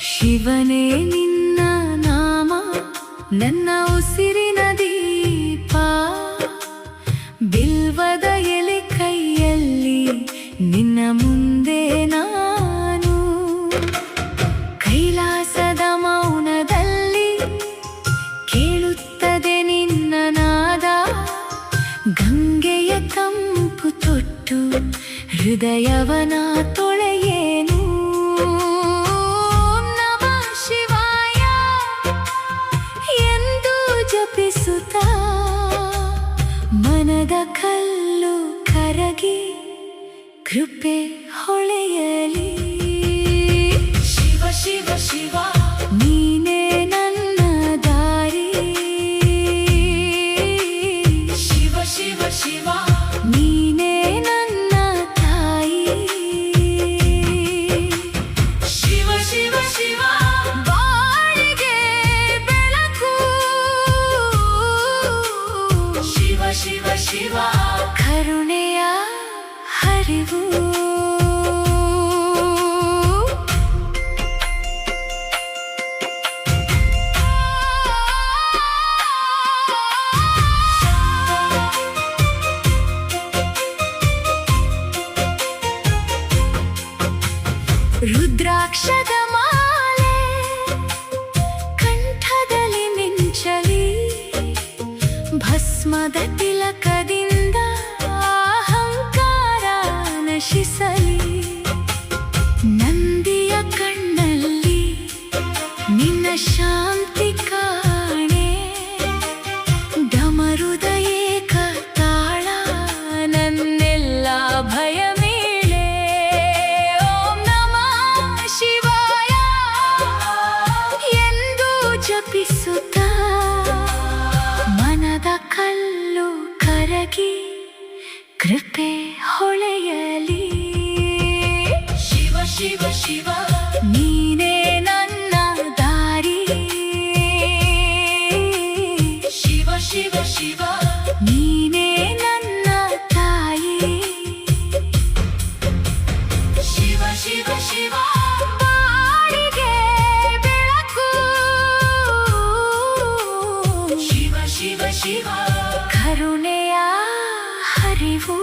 ಶಿವನೇ ನಿನ್ನ ನಾಮ ನನ್ನ ಉಸಿರಿನ ದೀಪ, ಬಿಲ್ವದ ಎಲೆ ಕೈಯಲ್ಲಿ ನಿನ್ನ ಮುಂದೆ ನಾನು, ಕೈಲಾಸದ ಮೌನದಲ್ಲಿ ಕೇಳುತ್ತದೆ ನಿನ್ನ ನಾದ, ಗಂಗೆಯ ತಂಪು ತೊಟ್ಟು ಹೃದಯವನ ತೊಳೆಯೇನು. ಮನದ ಕಲ್ಲು ಕರಗಿ ಕೃಪೆ ಹೊಳೆಯಲಿ. ಶಿವ ಶಿವ ಶಿವ ನೀನೇ ನನ್ನ ದಾರಿ, ಶಿವ ಶಿವ ಶಿವ ನೀನೇ ನನ್ನ ತಾಯಿ, ಶಿವ ಶಿವ ಶಿವ ಶಿವ ಶಿವ ಕರುಣೆಯ ಹರಿವು. ರುದ್ರಾಕ್ಷದ ಮಾಲೆ ಕಂಠದಲ್ಲಿ ಮಿಂಚಲಿ, ಭಸ್ಮದ ತಿಲಕದಿಂದ ಅಹಂಕಾರ ನಶಿಸಲಿ, ನಂದಿಯ ಕಣ್ಣಲ್ಲಿ ನಿನ್ನ ಶಾಂತಿ ಕಾಣೆ, ಡಮರುದ ಏಕ ತಾಳ ನನ್ನೆಲ್ಲ ಭಯ ಮೀಳೆ. ಓಂ ನಮಃ ಶಿವಾಯ ಎಂದು ಜಪಿಸುತ್ತಾ ಮನದ ಕಲ್ಲು ಕರಗಿ ಕೃಪೆ ಹೊಳೆಯಲಿ. ಶಿವ ಶಿವ ಶಿವ ನೀನೇ ನನ್ನ ದಾರಿ, ಶಿವ ಶಿವ ಶಿವ ನೀನೇ ನನ್ನ ತಾಯಿ, ಶಿವ ಶಿವ ಶಿವ ಬಾಳಿಗೆ ಬೆಳಕು, ಶಿವ ಶಿವ ಶಿವ ಕರುಣೆಯ ಹರಿವು.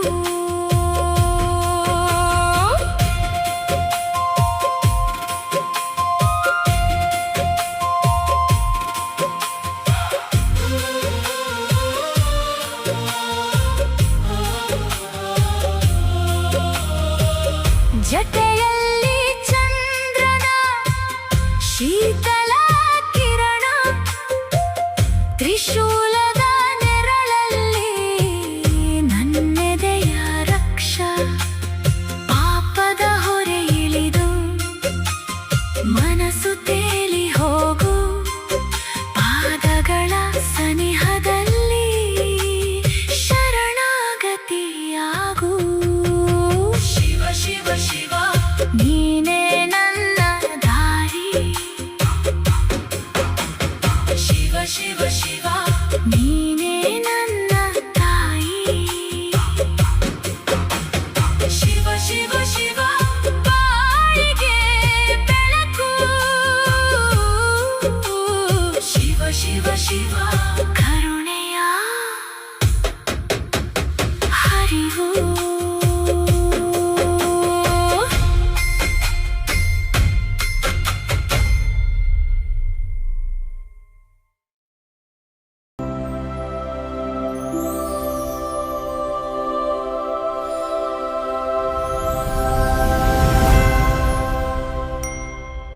ಜಟೆಯಲ್ಲಿ ಚಂದ್ರನ ಶೀತಲ ಕಿರಣ, ತ್ರಿಶೂಲದ ನೆರಳಲ್ಲಿ ನನ್ನೆದೆಯ ರಕ್ಷ, ಪಾಪದ ಹೊರೆ ಇಳಿದು ಮನಸ್ಸು